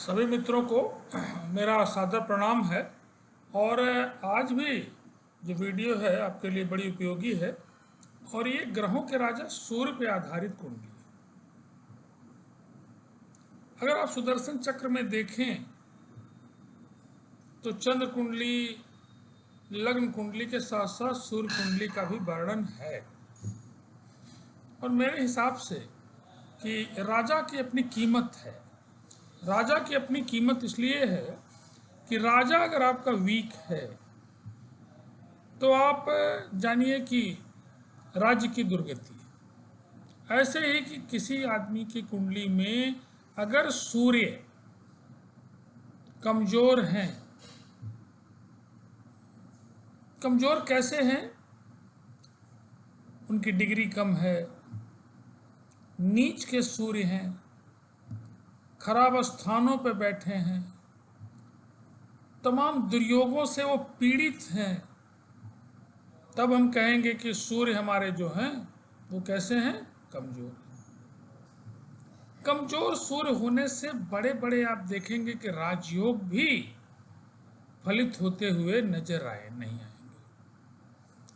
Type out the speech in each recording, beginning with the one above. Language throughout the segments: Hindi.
सभी मित्रों को मेरा सादर प्रणाम है। और आज भी जो वीडियो है आपके लिए बड़ी उपयोगी है। और ये ग्रहों के राजा सूर्य पे आधारित कुंडली है। अगर आप सुदर्शन चक्र में देखें तो चंद्र कुंडली, लग्न कुंडली के साथ साथ सूर्य कुंडली का भी वर्णन है। और मेरे हिसाब से कि राजा की अपनी कीमत है। राजा की अपनी कीमत इसलिए है कि राजा अगर आपका वीक है तो आप जानिए कि राज्य की दुर्गति है। ऐसे ही कि किसी आदमी की कुंडली में अगर सूर्य कमजोर हैं, कमजोर कैसे हैं? उनकी डिग्री कम है, नीच के सूर्य हैं, खराब स्थानों पर बैठे हैं, तमाम दुर्योगों से वो पीड़ित हैं, तब हम कहेंगे कि सूर्य हमारे जो हैं वो कैसे हैं? कमजोर। कमजोर सूर्य होने से बड़े बड़े आप देखेंगे कि राजयोग भी फलित होते हुए नजर नहीं आएंगे।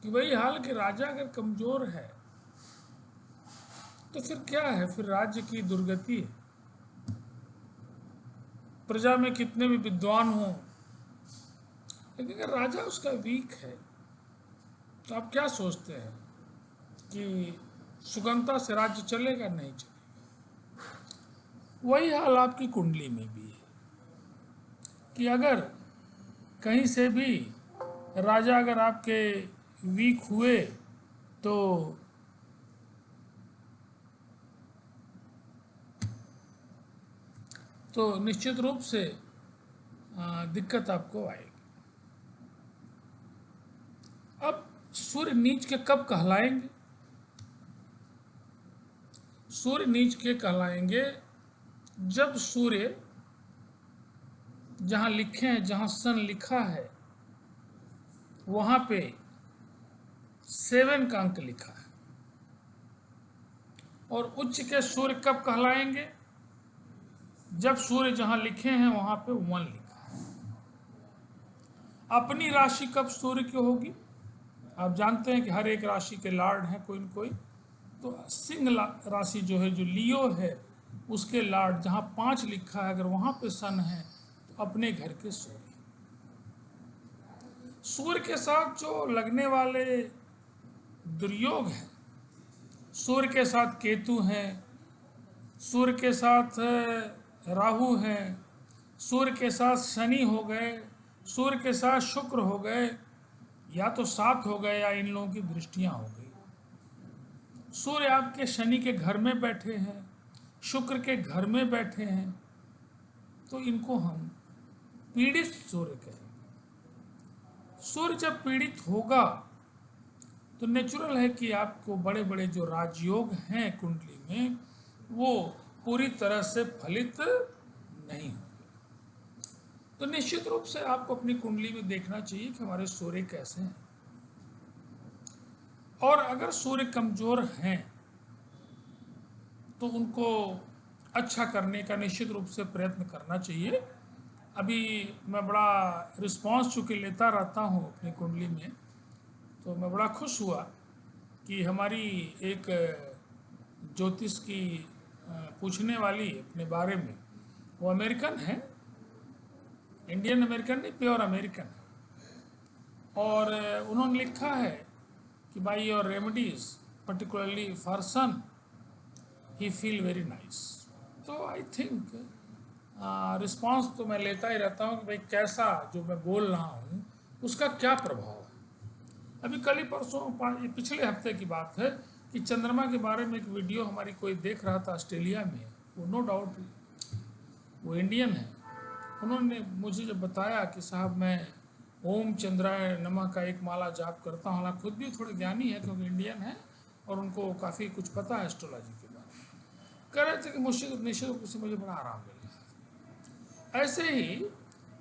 कि वही हाल कि राजा अगर कमजोर है तो फिर क्या है? फिर राज्य की दुर्गति है। प्रजा में कितने भी विद्वान हों, लेकिन अगर राजा उसका वीक है तो आप क्या सोचते हैं कि सुगमता से राज्य चलेगा? नहीं चलेगा। वही हाल आपकी कुंडली में भी है कि अगर कहीं से भी राजा अगर आपके वीक हुए तो निश्चित रूप से दिक्कत आपको आएगी। अब सूर्य नीच के कब कहलाएंगे? सूर्य नीच के कहलाएंगे जब सूर्य जहां लिखे हैं, जहां सन लिखा है वहां पे 7 का अंक लिखा है। और उच्च के सूर्य कब कहलाएंगे? जब सूर्य जहां लिखे हैं वहां पे 1 लिखा है। अपनी राशि कब सूर्य की होगी? आप जानते हैं कि हर एक राशि के लॉर्ड हैं कोई न कोई। तो सिंह राशि जो है, जो लियो है, उसके लॉर्ड जहां 5 लिखा है, अगर वहां पे सन है तो अपने घर के सूर्य। सूर्य के साथ जो लगने वाले दुर्योग हैं, सूर्य के साथ केतु हैं, सूर्य के साथ राहु हैं, सूर्य के साथ शनि हो गए, सूर्य के साथ शुक्र हो गए, या तो 7 हो गए या इन लोगों की दृष्टियां हो गई। सूर्य आपके शनि के घर में बैठे हैं, शुक्र के घर में बैठे हैं, तो इनको हम पीड़ित सूर्य कहेंगे। सूर्य जब पीड़ित होगा तो नेचुरल है कि आपको बड़े बड़े जो राजयोग हैं कुंडली में वो पूरी तरह से फलित नहीं होंगे। तो निश्चित रूप से आपको अपनी कुंडली में देखना चाहिए कि हमारे सूर्य कैसे हैं। और अगर सूर्य कमजोर हैं तो उनको अच्छा करने का निश्चित रूप से प्रयत्न करना चाहिए। अभी मैं बड़ा रिस्पांस चूँकि लेता रहता हूँ अपनी कुंडली में, तो मैं बड़ा खुश हुआ कि हमारी एक ज्योतिष की पूछने वाली अपने बारे में, वो अमेरिकन है, इंडियन अमेरिकन नहीं, प्योर अमेरिकन है। और उन्होंने लिखा है कि by your remedies particularly for son he feel very nice. तो आई थिंक रिस्पांस तो मैं लेता ही रहता हूँ कि भाई कैसा जो मैं बोल रहा हूँ उसका क्या प्रभाव है। अभी कल ही परसों, पिछले हफ्ते की बात है कि चंद्रमा के बारे में एक वीडियो हमारी कोई देख रहा था ऑस्ट्रेलिया में। वो नो डाउट वो इंडियन है। उन्होंने मुझे जब बताया कि साहब मैं ओम चंद्राय नमः का एक माला जाप करता हूँ, हालांकि खुद भी थोड़े ज्ञानी है क्योंकि इंडियन है और उनको काफ़ी कुछ पता है एस्ट्रोलॉजी के बारे में, कह रहे थे कि निश्चित रूप से मुझे बड़ा आराम मिल रहा है। ऐसे ही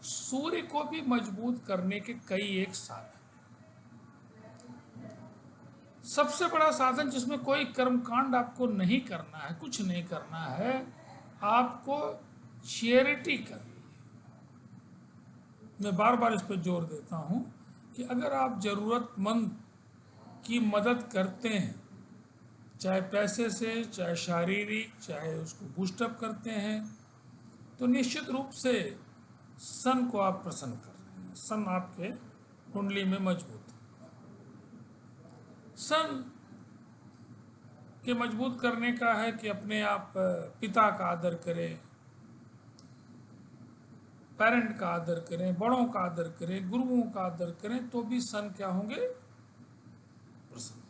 सूर्य को भी मजबूत करने के कई एक साधन। सबसे बड़ा साधन जिसमें कोई कर्मकांड आपको नहीं करना है, कुछ नहीं करना है, आपको चैरिटी करनी है। मैं बार बार इस पर जोर देता हूँ कि अगर आप ज़रूरतमंद की मदद करते हैं, चाहे पैसे से, चाहे शारीरिक, चाहे उसको बूस्टअप करते हैं, तो निश्चित रूप से सन को आप प्रसन्न कर रहे हैं। सन आपके कुंडली में मजबूत है। सन के मजबूत करने का है कि अपने आप पिता का आदर करें, पेरेंट का आदर करें, बड़ों का आदर करें, गुरुओं का आदर करें, तो भी सन क्या होंगे? प्रसन्न।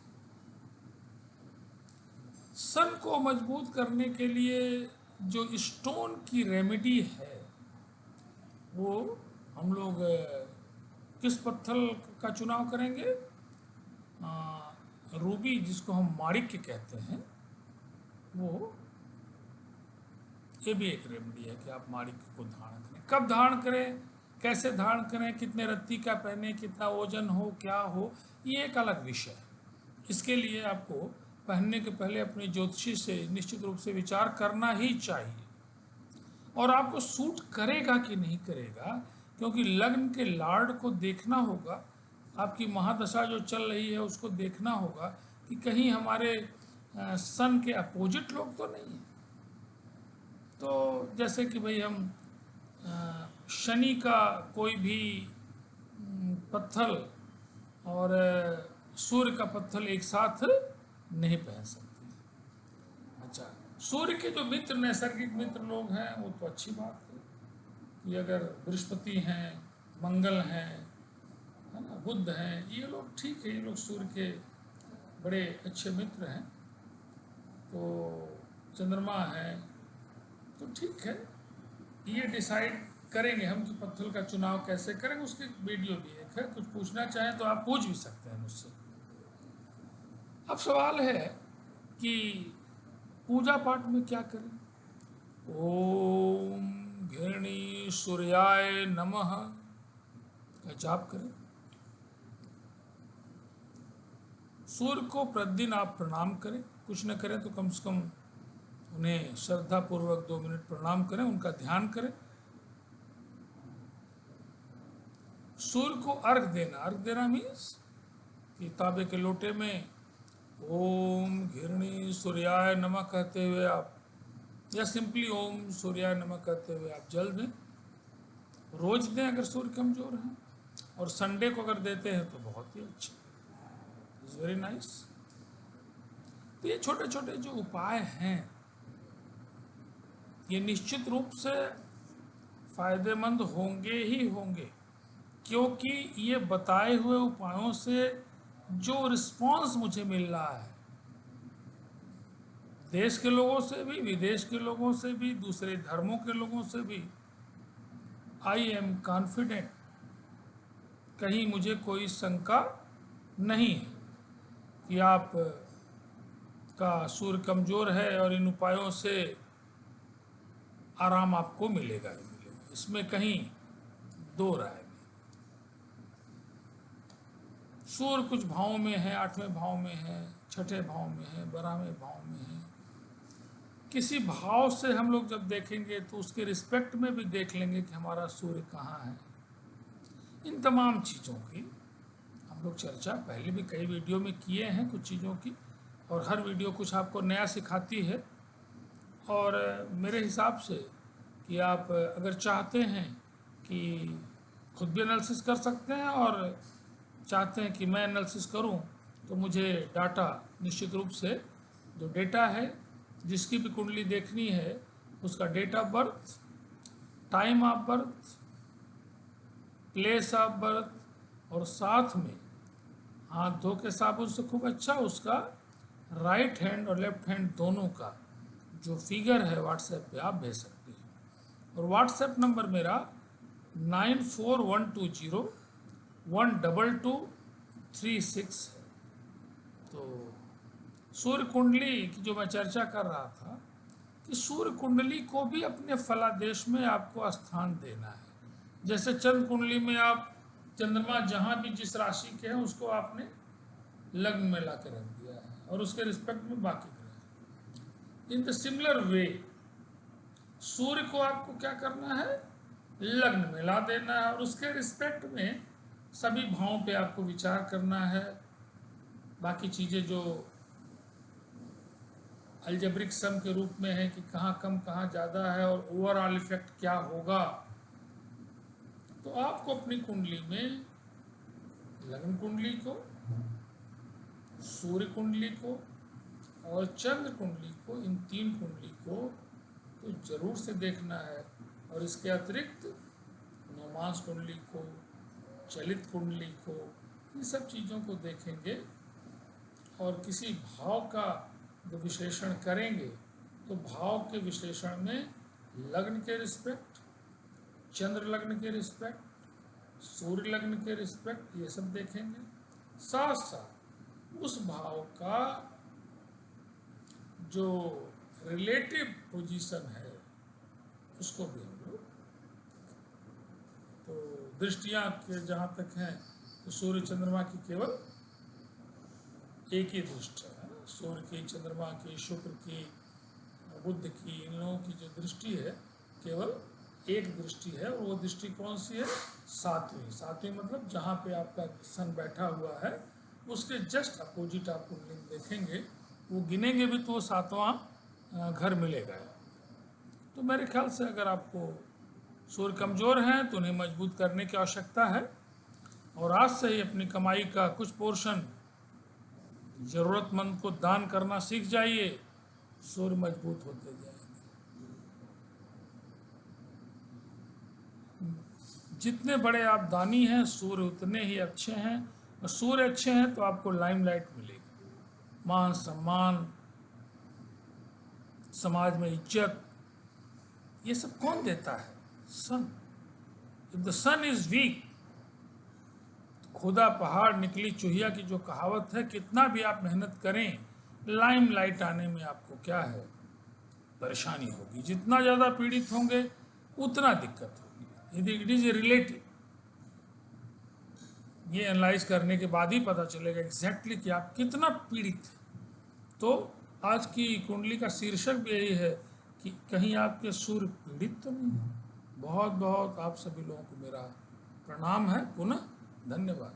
सन को मजबूत करने के लिए जो स्टोन की रेमेडी है, वो हम लोग किस पत्थर का चुनाव करेंगे? रूबी, जिसको हम माणिक्य कहते हैं, वो ये भी एक रेमेडी है कि आप माणिक्य को धारण करें। कब धारण करें, कैसे धारण करें, कितने रत्ती का पहने, कितना वजन हो, क्या हो, ये एक अलग विषय है। इसके लिए आपको पहनने के पहले अपनी ज्योतिषी से निश्चित रूप से विचार करना ही चाहिए, और आपको सूट करेगा कि नहीं करेगा, क्योंकि लग्न के लॉर्ड को देखना होगा, आपकी महादशा जो चल रही है उसको देखना होगा कि कहीं हमारे सन के अपोजिट लोग तो नहीं हैं। तो जैसे कि भाई हम शनि का कोई भी पत्थर और सूर्य का पत्थर एक साथ नहीं पहन सकते। अच्छा, सूर्य के जो मित्र, नैसर्गिक मित्र लोग हैं, वो तो अच्छी बात है कि अगर बृहस्पति हैं, मंगल हैं, है ना, बुध हैं, ये लोग ठीक है, ये लोग सूर्य के बड़े अच्छे मित्र हैं। तो चंद्रमा है, तो ठीक है, ये डिसाइड करेंगे हम कि पत्थर का चुनाव कैसे करेंगे। उसकी वीडियो भी एक है, कुछ पूछना चाहें तो आप पूछ भी सकते हैं मुझसे। अब सवाल है कि पूजा पाठ में क्या करें। ओम घृणी सूर्याय नमः का जाप करें। सूर्य को प्रतिदिन आप प्रणाम करें, कुछ न करें तो कम से कम उन्हें श्रद्धा पूर्वक 2 मिनट प्रणाम करें, उनका ध्यान करें। सूर्य को अर्घ देना, अर्घ देना मीन्स कि तांबे के लोटे में ओम घृणी सूर्याय नमः कहते हुए आप, या सिंपली ओम सूर्याय नमः कहते हुए आप जल दें। रोज दें अगर सूर्य कमजोर है, और संडे को अगर देते हैं तो बहुत ही अच्छा, इज़ वेरी नाइस। तो ये छोटे छोटे जो उपाय हैं, ये निश्चित रूप से फायदेमंद होंगे ही होंगे, क्योंकि ये बताए हुए उपायों से जो रिस्पांस मुझे मिल रहा है, देश के लोगों से भी, विदेश के लोगों से भी, दूसरे धर्मों के लोगों से भी, आई एम कॉन्फिडेंट, कहीं मुझे कोई शंका नहीं है कि आप का सूर्य कमजोर है और इन उपायों से आराम आपको मिलेगा ही मिलेगा, इसमें कहीं दो राय नहीं। सूर्य कुछ भावों में है, 8वें भाव में है, 6ठे भाव में है, 12वें भाव में है। किसी भाव से हम लोग जब देखेंगे तो उसके रिस्पेक्ट में भी देख लेंगे कि हमारा सूर्य कहाँ है। इन तमाम चीज़ों की हम लोग चर्चा पहले भी कई वीडियो में किए हैं कुछ चीज़ों की, और हर वीडियो कुछ आपको नया सिखाती है। और मेरे हिसाब से कि आप अगर चाहते हैं कि खुद भी एनालिसिस कर सकते हैं और चाहते हैं कि मैं एनालिसिस करूं, तो मुझे डाटा निश्चित रूप से जो डेटा है, जिसकी भी कुंडली देखनी है, उसका date of birth, time of birth, place of birth, और साथ में हाथ धो के साबुन से खूब अच्छा उसका राइट हैंड और लेफ्ट हैंड दोनों का जो फिगर है व्हाट्सएप पे आप भेज सकते हैं। और व्हाट्सएप नंबर मेरा 9412012236 है। तो सूर्य कुंडली की जो मैं चर्चा कर रहा था कि सूर्य कुंडली को भी अपने फलादेश में आपको स्थान देना है। जैसे चंद्र कुंडली में आप चंद्रमा जहाँ भी जिस राशि के हैं उसको आपने लग्न में ला कर रख दिया है, और उसके रिस्पेक्ट में बाकी ग्रह। इन द सिमिलर वे सूर्य को आपको क्या करना है, लग्न में ला देना है और उसके रिस्पेक्ट में सभी भावों पे आपको विचार करना है। बाकी चीज़ें जो अलजेब्रिक सम के रूप में है कि कहाँ कम कहाँ ज़्यादा है और ओवरऑल इफेक्ट क्या होगा, तो आपको अपनी कुंडली में लग्न कुंडली को, सूर्य कुंडली को और चंद्र कुंडली को, इन तीन कुंडली को तो जरूर से देखना है। और इसके अतिरिक्त नवमांस कुंडली को, चलित कुंडली को, इन सब चीज़ों को देखेंगे और किसी भाव का जब विश्लेषण करेंगे तो भाव के विश्लेषण में लग्न के रिस्पेक्ट, चंद्र लग्न के रिस्पेक्ट, सूर्य लग्न के रिस्पेक्ट, ये सब देखेंगे। साथ साथ उस भाव का जो रिलेटिव पोजीशन है उसको भी हम लोग, तो दृष्टियां के जहाँ तक हैं तो सूर्य चंद्रमा की केवल एक ही दृष्टि है, सूर्य की, चंद्रमा की, शुक्र की, बुध की, इन लोगों की जो दृष्टि है केवल एक दृष्टि है। और वो दृष्टि कौन सी है, सातवीं। सातवीं मतलब जहाँ पे आपका सन बैठा हुआ है उसके जस्ट अपोजिट आप कुंडली देखेंगे, वो गिनेंगे भी तो वो सातवां घर मिलेगा। तो मेरे ख्याल से अगर आपको सूर्य कमज़ोर हैं तो उन्हें मजबूत करने की आवश्यकता है और आज से ही अपनी कमाई का कुछ पोर्शन ज़रूरतमंद को दान करना सीख जाइए, सूर्य मजबूत होते जाएंगे। जितने बड़े आप दानी हैं सूर्य उतने ही अच्छे हैं, और सूर्य अच्छे हैं तो आपको लाइमलाइट मिलेगी, मान सम्मान, समाज में इज्जत, ये सब कौन देता है, sun. If the sun is weak, खुदा पहाड़ निकली चूहिया की जो कहावत है, कितना भी आप मेहनत करें लाइमलाइट आने में आपको क्या है, परेशानी होगी। जितना ज़्यादा पीड़ित होंगे उतना दिक्कत होगी। It is relative. ये एनालाइज करने के बाद ही पता चलेगा एग्जैक्टली कि आप कितना पीड़ित हैं। तो आज की कुंडली का शीर्षक भी यही है कि कहीं आपके सूर्य पीड़ित तो नहीं है। बहुत बहुत आप सभी लोगों को मेरा प्रणाम है, पुनः धन्यवाद।